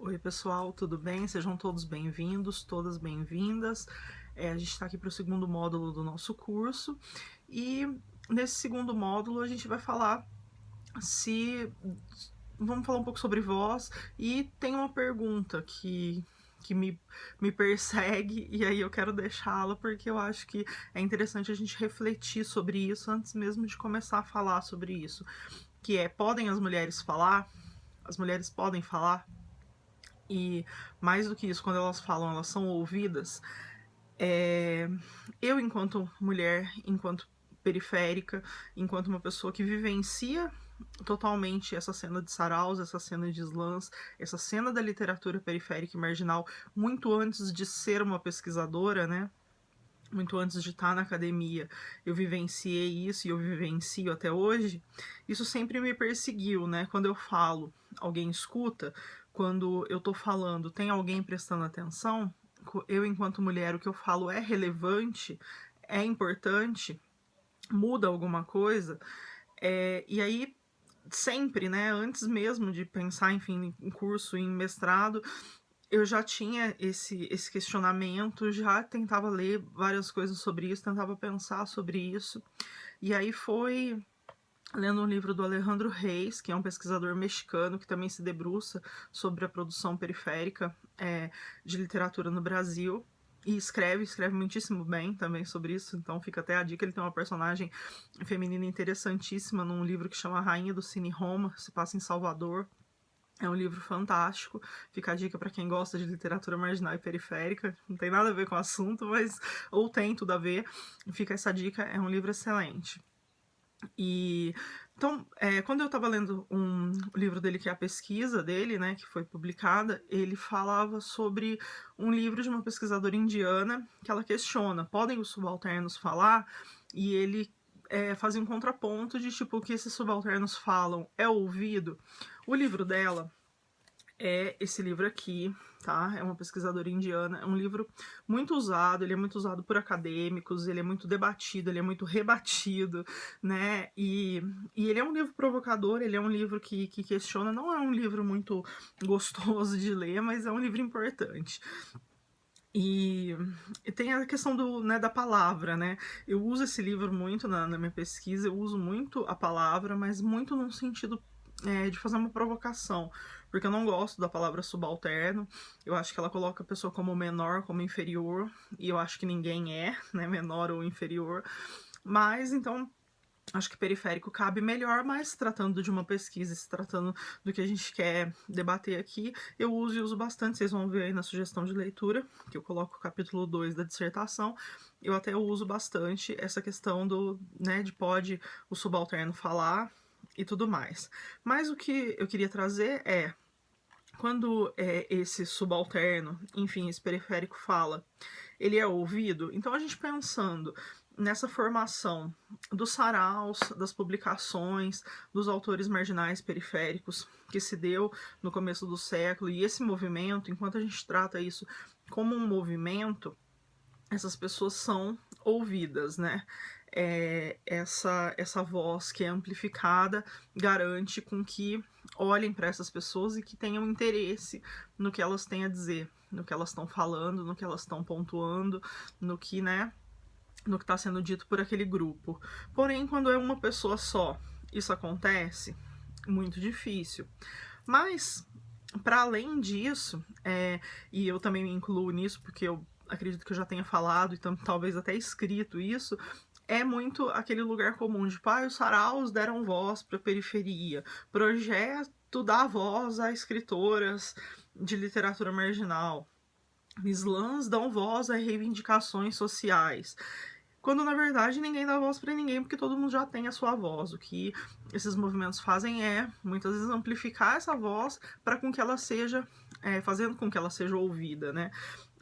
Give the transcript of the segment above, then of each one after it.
Oi pessoal, tudo bem? Sejam todos bem-vindos, todas bem-vindas. A gente está aqui para o segundo módulo do nosso curso e nesse segundo módulo a gente vai falar se... Vamos falar um pouco sobre voz e tem uma pergunta que me persegue e aí eu quero deixá-la porque eu acho que é interessante a gente refletir sobre isso antes mesmo de começar a falar sobre isso, que é, podem as mulheres falar? As mulheres podem falar? E mais do que isso, quando elas falam, elas são ouvidas. Eu, enquanto mulher, enquanto periférica, enquanto uma pessoa que vivencia totalmente essa cena de saraus, essa cena de slams, essa cena da literatura periférica e marginal, muito antes de ser uma pesquisadora, né? Muito antes de estar na academia, eu vivenciei isso e eu vivencio até hoje. Isso sempre me perseguiu, né? Quando eu falo, alguém escuta. Quando eu tô falando, tem alguém prestando atenção. Eu, enquanto mulher, o que eu falo é relevante, é importante, muda alguma coisa. E aí, sempre, né? Antes mesmo de pensar, enfim, em curso, em mestrado, eu já tinha esse questionamento, já tentava ler várias coisas sobre isso, tentava pensar sobre isso. E aí foi lendo um livro do Alejandro Reis, que é um pesquisador mexicano que também se debruça sobre a produção periférica de literatura no Brasil. E escreve muitíssimo bem também sobre isso, então fica até a dica. Ele tem uma personagem feminina interessantíssima num livro que chama Rainha do Cine Roma, se passa em Salvador. É um livro fantástico, fica a dica para quem gosta de literatura marginal e periférica, não tem nada a ver com o assunto, mas ou tem tudo a ver, fica essa dica, é um livro excelente. E então, quando eu estava lendo o livro dele, que é a pesquisa dele, né, que foi publicada, ele falava sobre um livro de uma pesquisadora indiana que ela questiona, podem os subalternos falar? E ele fazia um contraponto de tipo, o que esses subalternos falam é ouvido. O livro dela é esse livro aqui, tá? É uma pesquisadora indiana, é um livro muito usado, ele é muito usado por acadêmicos, ele é muito debatido, ele é muito rebatido, né? E ele é um livro provocador, ele é um livro que questiona, não é um livro muito gostoso de ler, mas é um livro importante. E tem a questão da palavra, né? Eu uso esse livro muito na minha pesquisa, eu uso muito a palavra, mas muito num sentido de fazer uma provocação, porque eu não gosto da palavra subalterno, eu acho que ela coloca a pessoa como menor, como inferior, e eu acho que ninguém é, né, menor ou inferior, mas então acho que periférico cabe melhor, mas tratando de uma pesquisa, se tratando do que a gente quer debater aqui, eu uso e uso bastante. Vocês vão ver aí na sugestão de leitura, que eu coloco o capítulo 2 da dissertação, eu até uso bastante essa questão de pode o subalterno falar e tudo mais. Mas o que eu queria trazer é, quando esse subalterno, enfim, esse periférico fala, ele é ouvido. Então a gente pensando nessa formação dos saraus, das publicações, dos autores marginais periféricos que se deu no começo do século, e esse movimento, enquanto a gente trata isso como um movimento, essas pessoas são ouvidas, né? Essa voz que é amplificada garante com que olhem para essas pessoas e que tenham interesse no que elas têm a dizer, no que elas estão falando, no que elas estão pontuando, no que, né, no que está sendo dito por aquele grupo. Porém, quando é uma pessoa só, isso acontece muito difícil. Mas, para além disso, e eu também me incluo nisso, porque eu acredito que eu já tenha falado e talvez até escrito isso, é muito aquele lugar comum de os saraus deram voz para a periferia, projeto dá voz a escritoras de literatura marginal, slams dão voz a reivindicações sociais, quando na verdade ninguém dá voz para ninguém, porque todo mundo já tem a sua voz. O que esses movimentos fazem é muitas vezes amplificar essa voz para com que ela seja, fazendo com que ela seja ouvida, né?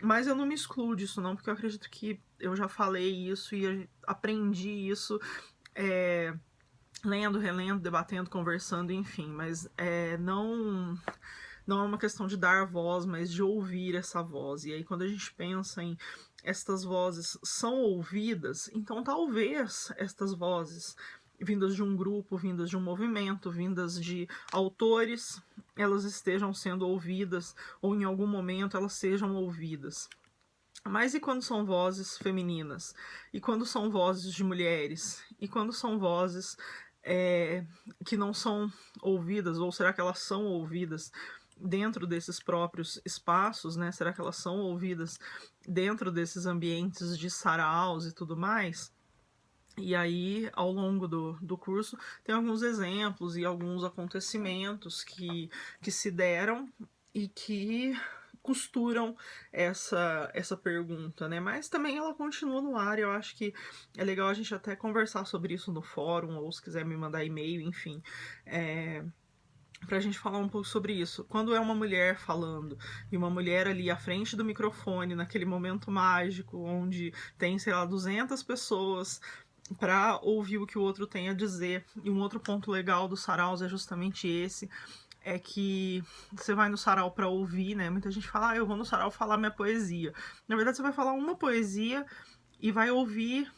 Mas eu não me excluo disso não, porque eu acredito que eu já falei isso e aprendi isso lendo, relendo, debatendo, conversando, enfim, mas não é uma questão de dar voz, mas de ouvir essa voz. E aí, quando a gente pensa em estas vozes são ouvidas, então talvez estas vozes vindas de um grupo, vindas de um movimento, vindas de autores elas estejam sendo ouvidas, ou em algum momento elas sejam ouvidas. Mas e quando são vozes femininas? E quando são vozes de mulheres? E quando são vozes que não são ouvidas? Ou será que elas são ouvidas dentro desses próprios espaços, né? Será que elas são ouvidas dentro desses ambientes de saraus e tudo mais? E aí, ao longo do curso, tem alguns exemplos e alguns acontecimentos que se deram e que costuram essa pergunta, né? Mas também ela continua no ar e eu acho que é legal a gente até conversar sobre isso no fórum, ou se quiser me mandar e-mail, enfim. Pra gente falar um pouco sobre isso. Quando é uma mulher falando, e uma mulher ali à frente do microfone, naquele momento mágico, onde tem, sei lá, 200 pessoas para ouvir o que o outro tem a dizer. E um outro ponto legal do saraus é justamente esse, é que você vai no sarau para ouvir, né? Muita gente fala, eu vou no sarau falar minha poesia. Na verdade, você vai falar uma poesia e vai ouvir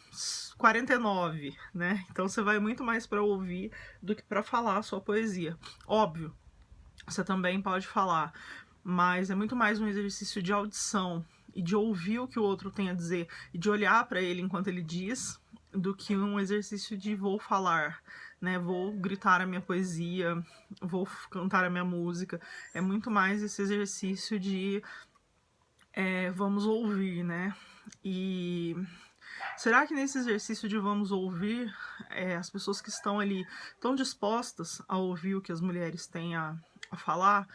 49, né? Então você vai muito mais para ouvir do que para falar a sua poesia. Óbvio, você também pode falar, mas é muito mais um exercício de audição e de ouvir o que o outro tem a dizer e de olhar para ele enquanto ele diz, do que um exercício de vou falar, né? Vou gritar a minha poesia, vou cantar a minha música. É muito mais esse exercício de vamos ouvir, né? E será que nesse exercício de vamos ouvir, as pessoas que estão ali estão dispostas a ouvir o que as mulheres têm a falar?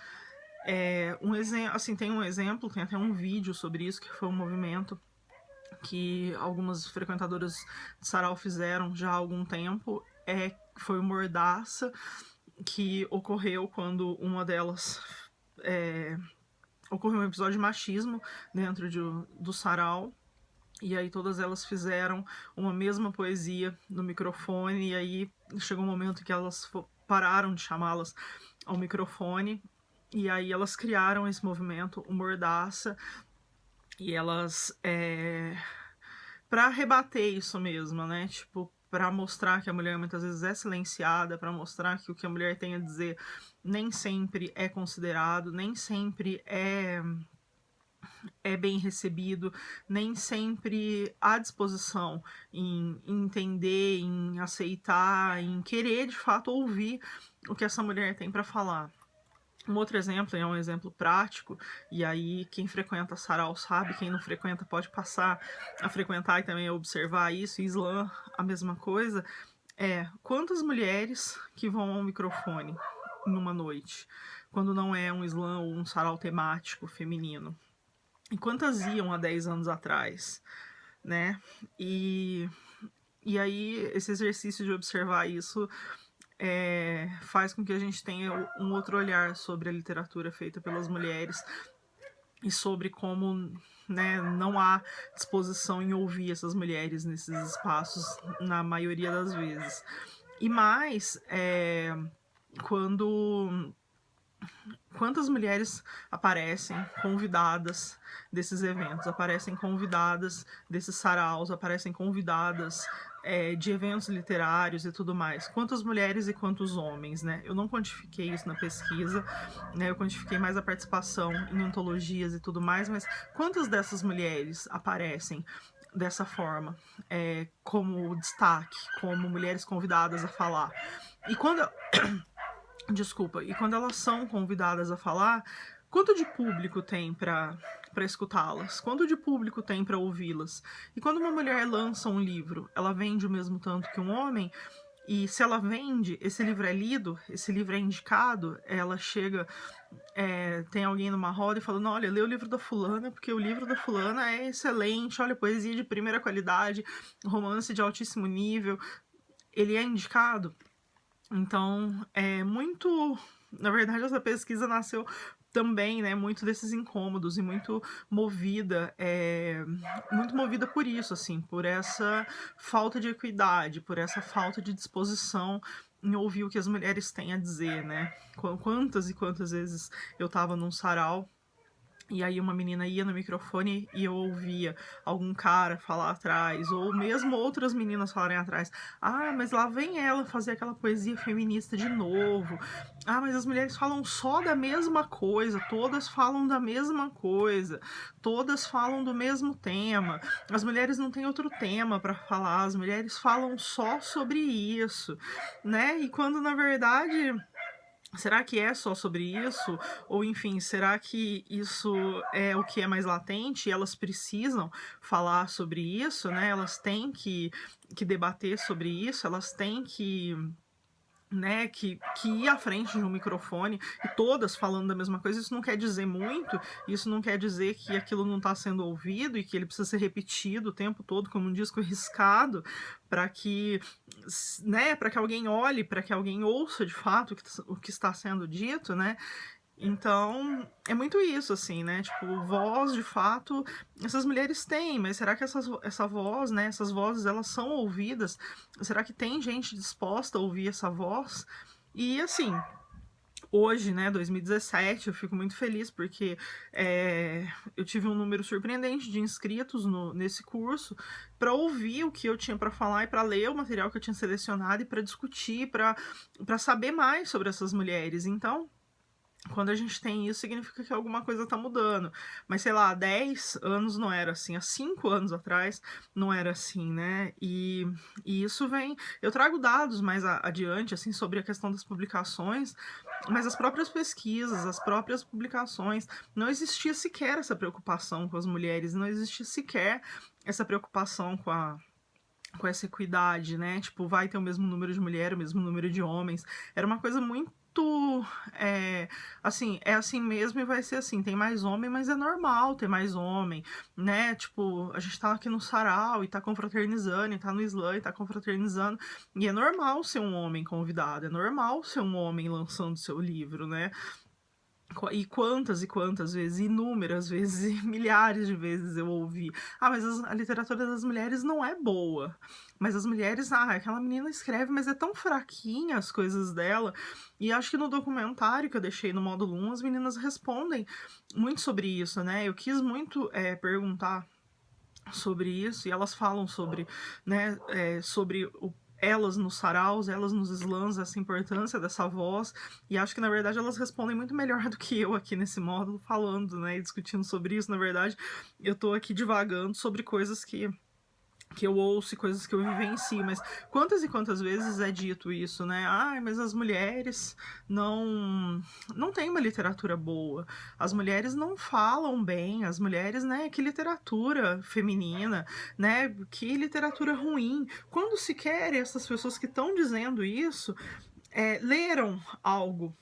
Assim, tem um exemplo, tem até um vídeo sobre isso, que foi um movimento que algumas frequentadoras de sarau fizeram já há algum tempo. Foi uma mordaça que ocorreu quando uma delas ocorreu um episódio de machismo dentro do sarau. E aí todas elas fizeram uma mesma poesia no microfone, e aí chegou um momento que elas pararam de chamá-las ao microfone, e aí elas criaram esse movimento, o Mordaça, e elas para rebater isso mesmo, né? Tipo, para mostrar que a mulher muitas vezes é silenciada, para mostrar que o que a mulher tem a dizer nem sempre é considerado, nem sempre é bem recebido, nem sempre há disposição em entender, em aceitar, em querer de fato ouvir o que essa mulher tem para falar. Um outro exemplo, é um exemplo prático, e aí quem frequenta sarau sabe, quem não frequenta pode passar a frequentar e também observar isso. E Islã, a mesma coisa. Quantas mulheres que vão ao microfone em uma noite, quando não é um Islã ou um sarau temático feminino? E quantas iam há 10 anos atrás, né? E aí esse exercício de observar isso faz com que a gente tenha um outro olhar sobre a literatura feita pelas mulheres e sobre como, né, não há disposição em ouvir essas mulheres nesses espaços na maioria das vezes. E mais, quantas mulheres aparecem convidadas desses eventos, aparecem convidadas desses saraus, aparecem convidadas de eventos literários e tudo mais. Quantas mulheres e quantos homens, né? Eu não quantifiquei isso na pesquisa, né? Eu quantifiquei mais a participação em antologias e tudo mais, mas quantas dessas mulheres aparecem dessa forma, como destaque, como mulheres convidadas a falar? E quando e quando elas são convidadas a falar, quanto de público tem para escutá-las? Quanto de público tem para ouvi-las? E quando uma mulher lança um livro, ela vende o mesmo tanto que um homem? E se ela vende, esse livro é lido, esse livro é indicado, ela chega, tem alguém numa roda e falando, olha, lê o livro da fulana, porque o livro da fulana é excelente, olha, poesia de primeira qualidade, romance de altíssimo nível, ele é indicado? Então, na verdade, essa pesquisa nasceu também, né, muito desses incômodos e muito movida por isso, assim, por essa falta de equidade, por essa falta de disposição em ouvir o que as mulheres têm a dizer, né? Quantas e quantas vezes eu tava num sarau e aí uma menina ia no microfone e eu ouvia algum cara falar atrás, ou mesmo outras meninas falarem atrás: ah, mas lá vem ela fazer aquela poesia feminista de novo. Ah, mas as mulheres falam só da mesma coisa, todas falam da mesma coisa, todas falam do mesmo tema. As mulheres não têm outro tema para falar, as mulheres falam só sobre isso, né? E quando na verdade, será que é só sobre isso? Ou, enfim, será que isso é o que é mais latente e elas precisam falar sobre isso, né? Elas têm que debater sobre isso, elas têm que, né, que ir à frente de um microfone e todas falando da mesma coisa. Isso não quer dizer muito, isso não quer dizer que aquilo não está sendo ouvido e que ele precisa ser repetido o tempo todo como um disco riscado para que, né, para que alguém olhe, para que alguém ouça de fato o que está sendo dito, né? Então, é muito isso, assim, né? Tipo, voz, de fato, essas mulheres têm, mas será que essa voz, né? Essas vozes, elas são ouvidas? Será que tem gente disposta a ouvir essa voz? E, assim, hoje, né, 2017, eu fico muito feliz porque eu tive um número surpreendente de inscritos nesse curso para ouvir o que eu tinha para falar e para ler o material que eu tinha selecionado e para discutir, para saber mais sobre essas mulheres. Então, quando a gente tem isso, significa que alguma coisa tá mudando. Mas, sei lá, há 10 anos não era assim, há 5 anos atrás não era assim, né? E isso vem. Eu trago dados mais adiante, assim, sobre a questão das publicações, mas as próprias pesquisas, as próprias publicações, não existia sequer essa preocupação com as mulheres, não existia sequer essa preocupação com essa equidade, né? Tipo, vai ter o mesmo número de mulheres, o mesmo número de homens. Era uma coisa muito assim, é assim mesmo e vai ser assim, tem mais homem, mas é normal ter mais homem, né? Tipo, a gente tá aqui no sarau e tá confraternizando, e tá no slam e tá confraternizando, e é normal ser um homem convidado, é normal ser um homem lançando seu livro, né? E quantas vezes, inúmeras vezes, milhares de vezes eu ouvi: ah, mas a literatura das mulheres não é boa. Mas as mulheres, aquela menina escreve, mas é tão fraquinha as coisas dela. E acho que no documentário que eu deixei no módulo 1, as meninas respondem muito sobre isso, né? Eu quis muito perguntar sobre isso, e elas falam sobre, né, sobre elas nos saraus, elas nos slams, essa importância dessa voz, e acho que na verdade elas respondem muito melhor do que eu aqui nesse módulo falando, né, e discutindo sobre isso. Na verdade, eu tô aqui divagando sobre coisas que eu ouço e coisas que eu vivencio, mas quantas e quantas vezes é dito isso, né? Ah, mas as mulheres não têm uma literatura boa, as mulheres não falam bem, as mulheres, né? Que literatura feminina, né? Que literatura ruim. Quando sequer essas pessoas que estão dizendo isso leram algo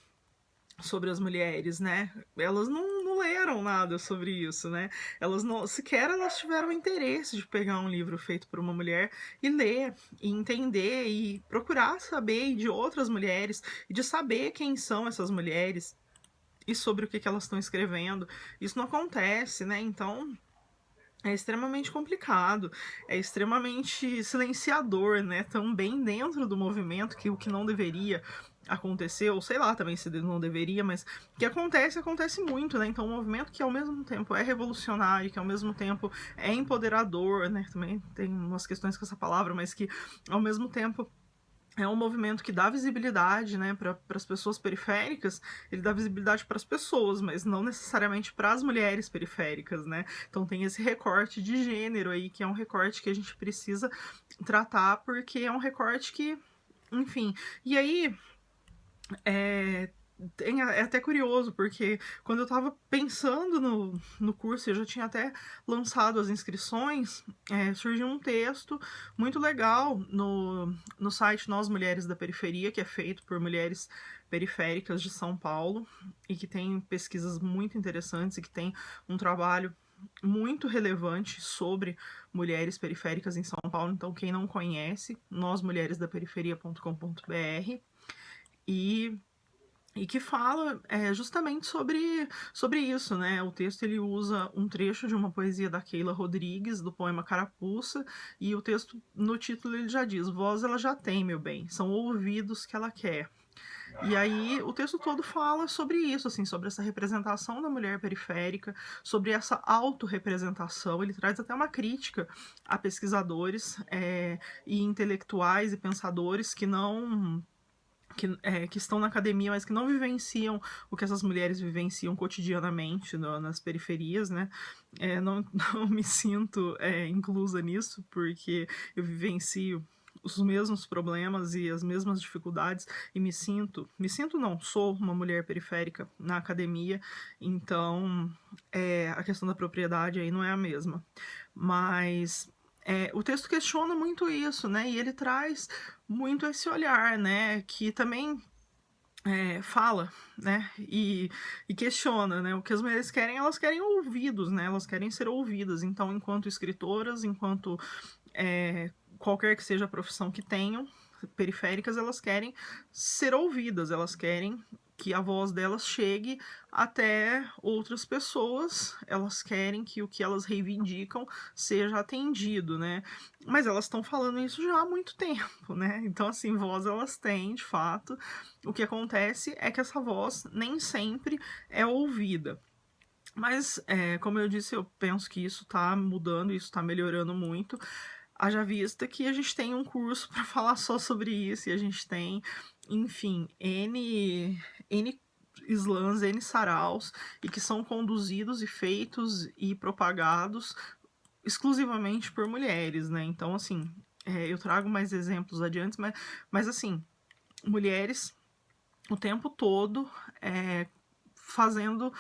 sobre as mulheres, né? Elas não leram nada sobre isso, né? Elas não, sequer elas tiveram interesse de pegar um livro feito por uma mulher e ler, e entender, e procurar saber de outras mulheres, e de saber quem são essas mulheres e sobre o que elas estão escrevendo. Isso não acontece, né? Então, é extremamente complicado, é extremamente silenciador, né? Também dentro do movimento, que o que não deveria acontecer, ou sei lá também se não deveria, mas o que acontece, acontece muito, né? Então, um movimento que ao mesmo tempo é revolucionário, que ao mesmo tempo é empoderador, né? Também tem umas questões com essa palavra, mas que ao mesmo tempo é um movimento que dá visibilidade, né, para as pessoas periféricas. Ele dá visibilidade para as pessoas, mas não necessariamente para as mulheres periféricas, né? Então tem esse recorte de gênero aí, que é um recorte que a gente precisa tratar, porque é um recorte que, enfim. E aí, é até curioso, porque quando eu estava pensando no curso, eu já tinha até lançado as inscrições, surgiu um texto muito legal no site Nós Mulheres da Periferia, que é feito por mulheres periféricas de São Paulo, e que tem pesquisas muito interessantes, e que tem um trabalho muito relevante sobre mulheres periféricas em São Paulo. Então, quem não conhece, nósmulheresdaperiferia.com.br, e que fala justamente sobre isso, né? O texto ele usa um trecho de uma poesia da Keila Rodrigues, do poema Carapuça, e o texto, no título, ele já diz: voz ela já tem, meu bem, são ouvidos que ela quer. E aí o texto todo fala sobre isso, assim, sobre essa representação da mulher periférica, sobre essa autorrepresentação. Ele traz até uma crítica a pesquisadores, e intelectuais e pensadores que estão na academia, mas que não vivenciam o que essas mulheres vivenciam cotidianamente nas periferias, né? Não, não me sinto inclusa nisso, porque eu vivencio os mesmos problemas e as mesmas dificuldades e me sinto não, sou uma mulher periférica na academia, então a questão da propriedade aí não é a mesma. Mas o texto questiona muito isso, né? E ele traz muito esse olhar, né? Que também fala, né? E questiona, né? O que as mulheres querem, elas querem ouvidos, né? Elas querem ser ouvidas. Então, enquanto escritoras, enquanto qualquer que seja a profissão que tenham, periféricas, elas querem ser ouvidas, elas querem que a voz delas chegue até outras pessoas, elas querem que o que elas reivindicam seja atendido, né? Mas elas estão falando isso já há muito tempo, né? Então, assim, voz elas têm, de fato. O que acontece é que essa voz nem sempre é ouvida. Mas, como eu disse, eu penso que isso está mudando, isso está melhorando muito. Haja vista que a gente tem um curso para falar só sobre isso, e a gente tem, enfim, N slams, N saraus, e que são conduzidos e feitos e propagados exclusivamente por mulheres, né? Então, assim, eu trago mais exemplos adiante, mas assim, mulheres o tempo todo fazendo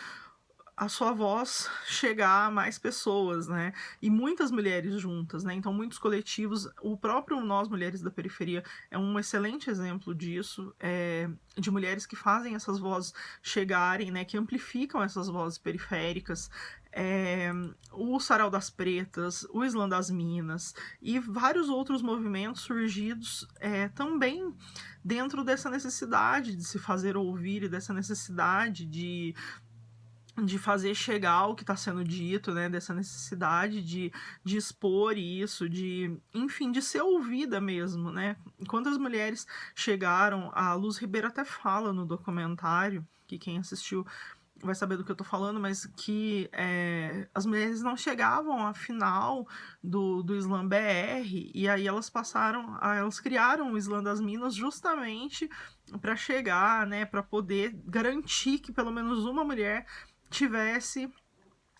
a sua voz chegar a mais pessoas, né? E muitas mulheres juntas, né? Então, muitos coletivos, o próprio Nós Mulheres da Periferia é um excelente exemplo disso, de mulheres que fazem essas vozes chegarem, né? Que amplificam essas vozes periféricas. O Sarau das Pretas, o Islã das Minas e vários outros movimentos surgidos também dentro dessa necessidade de se fazer ouvir e dessa necessidade de fazer chegar o que está sendo dito, né, dessa necessidade de expor isso, enfim, de ser ouvida mesmo, né. Quantas mulheres chegaram, a Luz Ribeiro até fala no documentário, que quem assistiu vai saber do que eu tô falando, mas que as mulheres não chegavam à final do Slam BR, e aí elas criaram o Slam das Minas justamente para chegar, né, para poder garantir que pelo menos uma mulher tivesse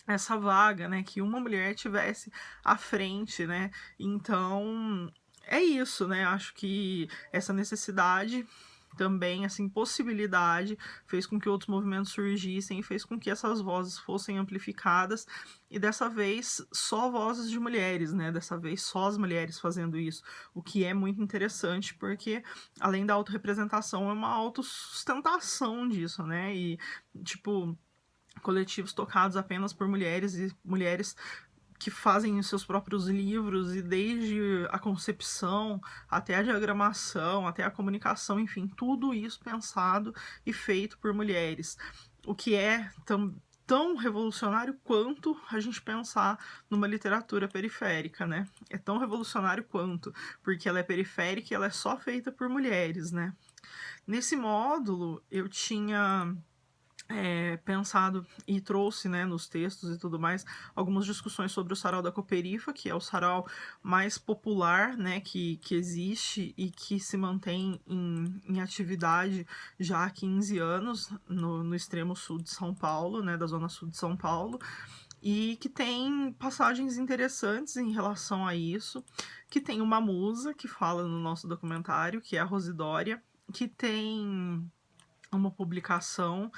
essa vaga, né, que uma mulher tivesse à frente, né. Então, é isso, né, acho que essa necessidade também, essa impossibilidade, fez com que outros movimentos surgissem e fez com que essas vozes fossem amplificadas, e dessa vez só vozes de mulheres, né, dessa vez só as mulheres fazendo isso, o que é muito interessante, porque além da autorrepresentação, é uma autossustentação disso, né, e, tipo, coletivos tocados apenas por mulheres e mulheres que fazem os seus próprios livros, e desde a concepção até a diagramação, até a comunicação, enfim, tudo isso pensado e feito por mulheres. O que é tão revolucionário quanto a gente pensar numa literatura periférica, né? É tão revolucionário quanto, porque ela é periférica e ela é só feita por mulheres, né? Nesse módulo, eu tinha pensado e trouxe, né, nos textos e tudo mais, algumas discussões sobre o sarau da Cooperifa, que é o sarau mais popular, né, que existe e que se mantém em atividade já há 15 anos no extremo sul de São Paulo, né, da zona sul de São Paulo, e que tem passagens interessantes em relação a isso, que tem uma musa que fala no nosso documentário, que é a Rosidória, que tem uma publicação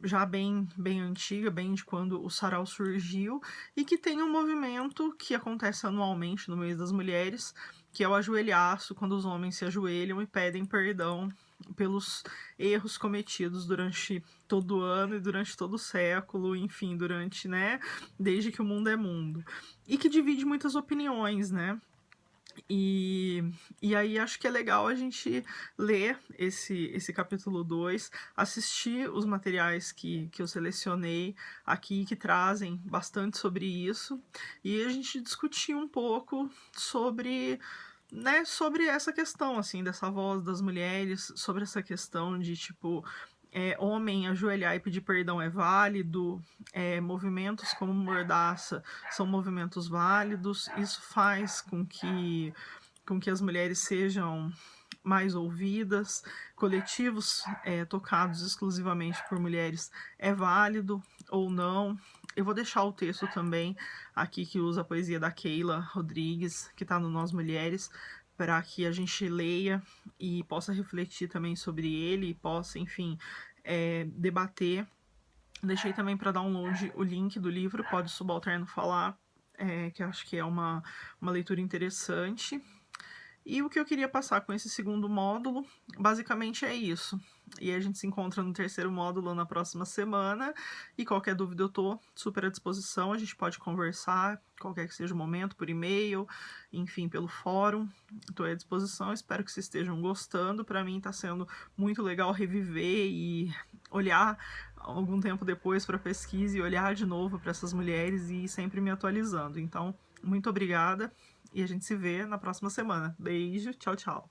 já bem antiga, bem de quando o sarau surgiu, e que tem um movimento que acontece anualmente no mês das mulheres, que é o ajoelhaço, quando os homens se ajoelham e pedem perdão pelos erros cometidos durante todo o ano e durante todo o século, enfim, durante, né, desde que o mundo é mundo. E que divide muitas opiniões, né? E aí acho que é legal a gente ler esse capítulo 2, assistir os materiais que eu selecionei aqui, que trazem bastante sobre isso, e a gente discutir um pouco sobre né, sobre essa questão, assim, dessa voz das mulheres, sobre essa questão de, tipo, homem ajoelhar e pedir perdão é válido, movimentos como Mordaça são movimentos válidos, isso faz com que as mulheres sejam mais ouvidas, coletivos, tocados exclusivamente por mulheres é válido ou não. Eu vou deixar o texto também aqui que usa a poesia da Keila Rodrigues, que está no Nós Mulheres, para que a gente leia e possa refletir também sobre ele e possa, enfim, debater. Deixei também para download o link do livro Pode o Subalterno Falar, que eu acho que é uma leitura interessante. E o que eu queria passar com esse segundo módulo, basicamente é isso. E a gente se encontra no terceiro módulo na próxima semana. E qualquer dúvida eu tô super à disposição. A gente pode conversar, qualquer que seja o momento, por e-mail, enfim, pelo fórum. Estou à disposição. Espero que vocês estejam gostando. Para mim está sendo muito legal reviver e olhar algum tempo depois para a pesquisa e olhar de novo para essas mulheres e ir sempre me atualizando. Então, muito obrigada. E a gente se vê na próxima semana. Beijo, tchau, tchau.